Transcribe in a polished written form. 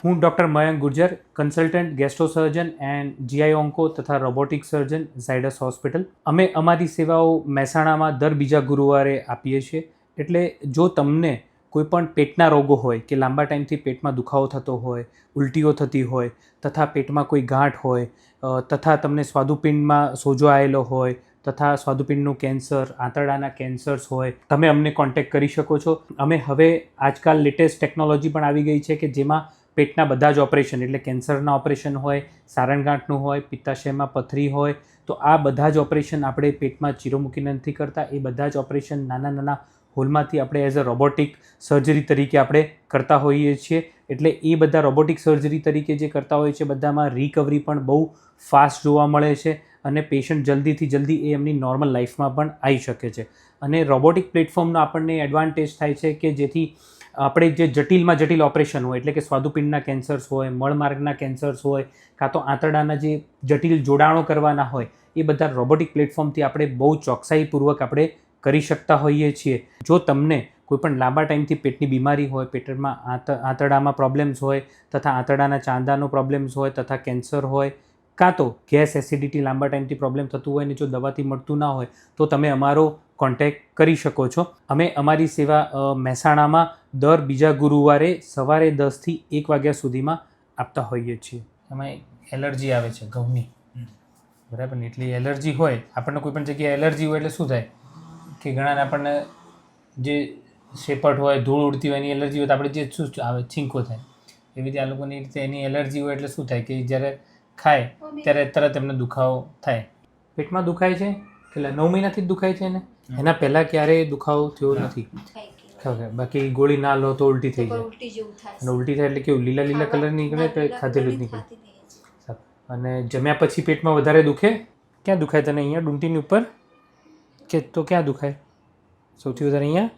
હું doctor Mayank Gurjar, consultant gastrosurgeon and GI onco તથા robotic surgeon Zydus hospital. અમે અમારી સેવાઓ મહેસાણામાં દર બીજા ગુરુવારે આપીએ છીએ. એટલે જો તમને કોઈ પણ પેટના રોગો હોય કે લાંબા ટાઈમથી પેટમાં દુખાવો થતો હોય, ઉલટીઓ થતી હોય તથા પેટમાં કોઈ ગાંઠ હોય તથા તમને સ્વાદુપિંડમાં સોજો આવેલો હોય તથા સ્વાદુપિંડનું કેન્સર, આંતરડાના કેન્સર્સ હોય, તમે અમને કોન્ટેક્ટ કરી શકો છો. અમે હવે આજકાલ લેટેસ્ટ ટેકનોલોજી પણ આવી ગઈ છે કે જેમાં પેટના બધા જ ઓપરેશન એટલે કેન્સરના ઓપરેશન હોય, સારણગાંઠનું હોય, પિત્તાશયમાં પથરી હોય, તો આ બધા જ ઓપરેશન આપણે પેટમાં ચીરો મૂકીને નથી કરતા. એ બધા જ ઓપરેશન નાના નાના હોલમાંથી આપણે એઝ અ રોબોટિક સર્જરી તરીકે આપણે કરતા હોઈએ છીએ. એટલે એ બધા રોબોટિક સર્જરી તરીકે જે કરતા હોય છે બધામાં રિકવરી પણ બહુ ફાસ્ટ જોવા મળે છે અને પેશન્ટ જલ્દીથી જલ્દી એ એમની નોર્મલ લાઈફમાં પણ આવી શકે છે. અને રોબોટિક પ્લેટફોર્મનો આપણને એડવાન્ટેજ થાય છે કે જેથી આપણે જે જટિલમાં જટિલ ઓપરેશન હોય એટલે કે સ્વાદુપિંડના કેન્સર્સ હોય, મળમાર્ગના કેન્સર્સ હોય, કાં તો આંતરડાના જે જટિલ જોડાણો કરવાના હોય એ બધા રોબોટિક પ્લેટફોર્મથી આપણે બહુ ચોકસાઈપૂર્વક આપણે કરી શકતા હોઈએ છીએ. જો તમને કોઈપણ લાંબા ટાઈમથી પેટની બીમારી હોય, પેટમાં આંતરડામાં પ્રોબ્લેમ્સ હોય તથા આંતરડાના ચાંદાનો પ્રોબ્લેમ્સ હોય તથા કેન્સર હોય, કાં તો ગેસ એસિડિટી લાંબા ટાઈમથી પ્રોબ્લેમ થતું હોય ને જો દવાથી મળતું ના હોય તો તમે અમારો કોન્ટેક્ટ કરી શકો છો. અમે અમારી સેવા મહેસાણામાં દર બીજા ગુરુવારે સવારે 10થી 1 વાગ્યા સુધીમાં આપતા હોઈએ છીએ. એમાં એલર્જી આવે છે ઘઉંની, બરાબર ને? એટલી એલર્જી હોય, આપણને કોઈ પણ જગ્યાએ એલર્જી હોય એટલે શું થાય કે ઘણાને આપણને જે શેપટ હોય, ધૂળ ઉડતી હોય એની એલર્જી હોય તો આપણે જે શું આવે છીંકો થાય. એવી રીતે આ લોકોની રીતે એની એલર્જી હોય એટલે શું થાય કે જ્યારે ખાય ત્યારે તરત એમને દુખાવો થાય. પેટમાં દુખાય છે એટલે 9 મહિનાથી જ દુખાય છે એને? એના પહેલાં ક્યારેય દુખાવો થયો નથી? બાકી ગોળી ના લો તો ઉલટી થઈ જાય? અને ઉલટી થાય એટલે કેવું લીલા લીલા કલર નીકળે કે ખાધેલું જ નીકળે? અને જમ્યા પછી પેટમાં વધારે દુખે? ક્યાં દુખાય તને? અહીંયા ડૂંટીની ઉપર કે તો ક્યાં દુખાય સૌથી વધારે? અહીંયા